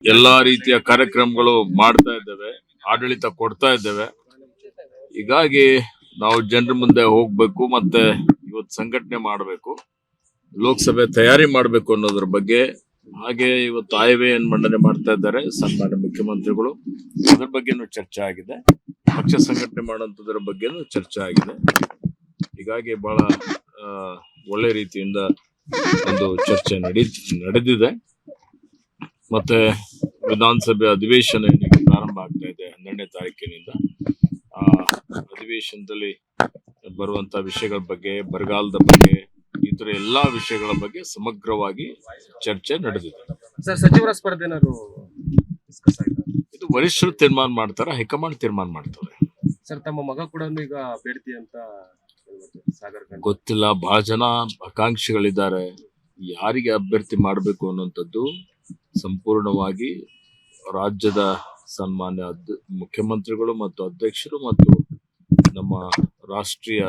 ಎಲ್ಲಾ ರೀತಿಯ ಕಾರ್ಯಕ್ರಮಗಳು ಮಾಡ್ತಾ ಇದ್ದೇವೆ, ಆಡಳಿತ ಕೊಡ್ತಾ ಇದ್ದೇವೆ. ಹೀಗಾಗಿ ನಾವು ಜನರ ಮುಂದೆ ಹೋಗ್ಬೇಕು, ಮತ್ತೆ ಇವತ್ತು ಸಂಘಟನೆ ಮಾಡಬೇಕು, ಲೋಕಸಭೆ ತಯಾರಿ ಮಾಡಬೇಕು ಅನ್ನೋದ್ರ ಬಗ್ಗೆ. ಹಾಗೆ ಇವತ್ತು ಆಯವ್ಯಯ ಮಂಡನೆ ಮಾಡ್ತಾ ಇದ್ದಾರೆ ಸನ್ಮಾನ್ಯ ಮುಖ್ಯಮಂತ್ರಿಗಳು. ಅದ್ರ ಬಗ್ಗೆನೂ ಚರ್ಚೆ ಆಗಿದೆ, ಪಕ್ಷ ಸಂಘಟನೆ ಮಾಡುವಂತದ್ರ ಬಗ್ಗೆನೂ ಚರ್ಚೆ ಆಗಿದೆ. ಹೀಗಾಗಿ ಬಹಳ ಒಳ್ಳೆ ರೀತಿಯಿಂದ ಒಂದು ಚರ್ಚೆ ನಡೆದಿದೆ. ಮತ್ತೆ ವಿಧಾನಸಭೆ ಅಧಿವೇಶನ ಪ್ರಾರಂಭ ಆಗ್ತಾ ಇದೆ 12ನೇ ತಾರೀಕಿನಿಂದ. ಆ ಅಧಿವೇಶನದಲ್ಲಿ ಬರುವಂತ ವಿಷಯಗಳ ಬಗ್ಗೆ, ಬರಗಾಲದ ಬಗ್ಗೆ, ಇತರ ಎಲ್ಲಾ ವಿಷಯಗಳ ಬಗ್ಗೆ ಸಮಗ್ರವಾಗಿ ಚರ್ಚೆ ನಡೆದಿದೆ. ಸರ್, ಸಚಿವರ ಸ್ಪರ್ಧೆ ಇದು ವರಿಷ್ಠರು ತೀರ್ಮಾನ ಮಾಡ್ತಾರೆ, ಹೈಕಮಾಂಡ್ ತೀರ್ಮಾನ ಮಾಡ್ತಾರೆ. ಸರ್, ತಮ್ಮ ಮಗ ಕೂಡ ಈಗ ಬೇಡ್ತಿ ಅಂತ ಗೊತ್ತಿಲ್ಲ. ಬಹಳ ಜನ ಆಕಾಂಕ್ಷಿಗಳಿದ್ದಾರೆ. ಯಾರಿಗೆ ಅಭ್ಯರ್ಥಿ ಮಾಡಬೇಕು ಅನ್ನುವಂಥದ್ದು ಸಂಪೂರ್ಣವಾಗಿ ರಾಜ್ಯದ ಸನ್ಮಾನ್ಯ ಮುಖ್ಯಮಂತ್ರಿಗಳು ಮತ್ತು ಅಧ್ಯಕ್ಷರು ಮತ್ತು ನಮ್ಮ ರಾಷ್ಟ್ರೀಯ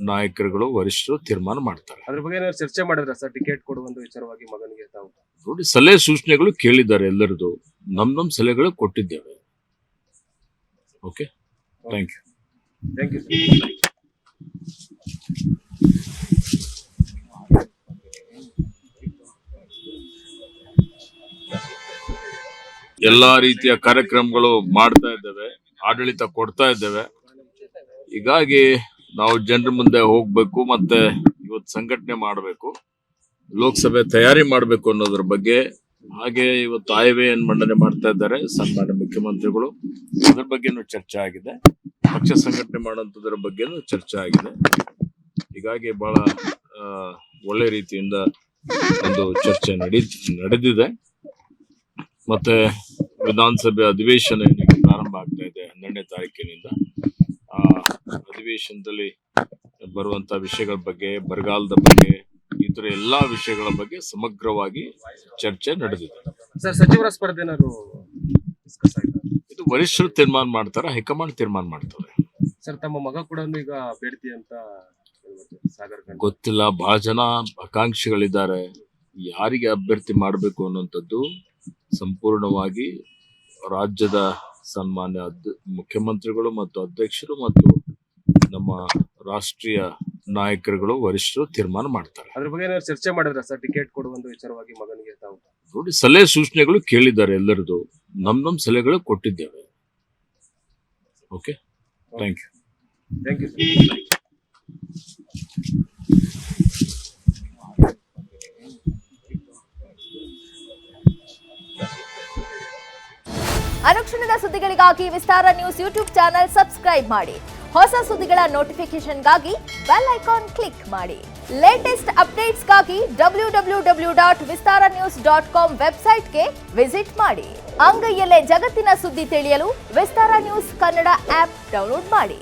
ನಾಯಕರುಗಳು, ವರಿಷ್ಠರು ತೀರ್ಮಾನ ಮಾಡ್ತಾರೆ. ಅದ್ರ ಬಗ್ಗೆ ಚರ್ಚೆ ಮಾಡಿದ್ರೆ ಸರ್, ಟಿಕೆಟ್ ಕೊಡುವಂತ ವಿಚಾರವಾಗಿ ಮಗನಿಗೆ ತಾವು ನೋಡಿ, ಸಲಹೆ ಸೂಚನೆಗಳು ಕೇಳಿದ್ದಾರೆ ಎಲ್ಲರದು. ನಮ್ ಸಲಹೆಗಳು ಕೊಟ್ಟಿದ್ದೇವೆ. Okay, thank you. ಎಲ್ಲಾ ರೀತಿಯ ಕಾರ್ಯಕ್ರಮಗಳು ಮಾಡ್ತಾ ಇದ್ದೇವೆ, ಆಡಳಿತ ಕೊಡ್ತಾ ಇದ್ದೇವೆ. ಹೀಗಾಗಿ ನಾವು ಜನರ ಮುಂದೆ ಹೋಗ್ಬೇಕು, ಮತ್ತೆ ಇವತ್ತು ಸಂಘಟನೆ ಮಾಡಬೇಕು, ಲೋಕಸಭೆ ತಯಾರಿ ಮಾಡಬೇಕು ಅನ್ನೋದ್ರ ಬಗ್ಗೆ. ಹಾಗೆ ಇವತ್ತು ಆಯವ್ಯಯ ಮಂಡನೆ ಮಾಡ್ತಾ ಇದ್ದಾರೆ ಸನ್ಮಾನ್ಯ ಮುಖ್ಯಮಂತ್ರಿಗಳು. ಅದ್ರ ಬಗ್ಗೆನೂ ಚರ್ಚೆ ಆಗಿದೆ, ಪಕ್ಷ ಸಂಘಟನೆ ಮಾಡುವಂತದ್ರ ಬಗ್ಗೆನೂ ಚರ್ಚೆ ಆಗಿದೆ. ಹೀಗಾಗಿ ಬಹಳ ಒಳ್ಳೆ ರೀತಿಯಿಂದ ಒಂದು ಚರ್ಚೆ ನಡೆದಿದೆ. ಮತ್ತೆ ವಿಧಾನಸಭೆ ಅಧಿವೇಶನ ಪ್ರಾರಂಭ ಆಗ್ತಾ ಇದೆ 12ನೇ ತಾರೀಕಿನಿಂದ. ಆ ಅಧಿವೇಶನದಲ್ಲಿ ಬರುವಂತ ವಿಷಯಗಳ ಬಗ್ಗೆ, ಬರಗಾಲದ ಬಗ್ಗೆ, ಇತರ ಎಲ್ಲಾ ವಿಷಯಗಳ ಬಗ್ಗೆ ಸಮಗ್ರವಾಗಿ ಚರ್ಚೆ ನಡೆದಿದೆ. ಸರ್, ಸಚಿವರ ಸ್ಪರ್ಧೆ ಇದು ವರಿಷ್ಠರು ತೀರ್ಮಾನ ಮಾಡ್ತಾರೆ, ಹೈಕಮಾಂಡ್ ತೀರ್ಮಾನ ಮಾಡ್ತಾರೆ. ಸರ್, ತಮ್ಮ ಮಗ ಕೂಡ ಈಗ ಬೇಡ್ತಿ ಅಂತ ಗೊತ್ತಿಲ್ಲ. ಬಹಳ ಜನ ಆಕಾಂಕ್ಷಿಗಳಿದ್ದಾರೆ. ಯಾರಿಗೆ ಅಭ್ಯರ್ಥಿ ಮಾಡಬೇಕು ಅನ್ನುವಂಥದ್ದು ಸಂಪೂರ್ಣವಾಗಿ ರಾಜ್ಯದ ಸನ್ಮಾನ್ಯ ಮುಖ್ಯಮಂತ್ರಿಗಳು ಮತ್ತು ಅಧ್ಯಕ್ಷರು ಮತ್ತು ನಮ್ಮ ರಾಷ್ಟ್ರೀಯ ನಾಯಕರುಗಳು, ವರಿಷ್ಠರು ತೀರ್ಮಾನ ಮಾಡ್ತಾರೆ. ಅದ್ರ ಬಗ್ಗೆ ಚರ್ಚೆ ಮಾಡಿದ್ರೆ ಸರ್, ಟಿಕೆಟ್ ಕೊಡುವಂತ ವಿಚಾರವಾಗಿ ಮಗನಿಗೆ ತಾವು ನೋಡಿ, ಸಲಹೆ ಸೂಚನೆಗಳು ಕೇಳಿದ್ದಾರೆ ಎಲ್ಲರದು. ನಮ್ ಸಲಹೆಗಳು ಕೊಟ್ಟಿದ್ದೇವೆ. Okay, thank you. ಅನುಕ್ಷಣದ ಸುದ್ದಿಗಳಿಗಾಗಿ Vistara news YouTube channel subscribe ಮಾಡಿ. ಹೊಸ ಸುದ್ದಿಗಳ ನೋಟಿಫಿಕೇಶನ್ಗಾಗಿ ಬೆಲ್ ಐಕಾನ್ ಕ್ಲಿಕ್ ಮಾಡಿ. ಲೇಟೆಸ್ಟ್ ಅಪ್ಡೇಟ್ಸ್ಗಾಗಿ www.vistaranews.com ವೆಬ್ಸೈಟ್ಗೆ ವಿಸಿಟ್ ಮಾಡಿ. ಅಂಗೈಯಲ್ಲೇ ಜಗತ್ತಿನ ಸುದ್ದಿ ತಿಳಿಯಲು Vistara news Kannada app download ಮಾಡಿ.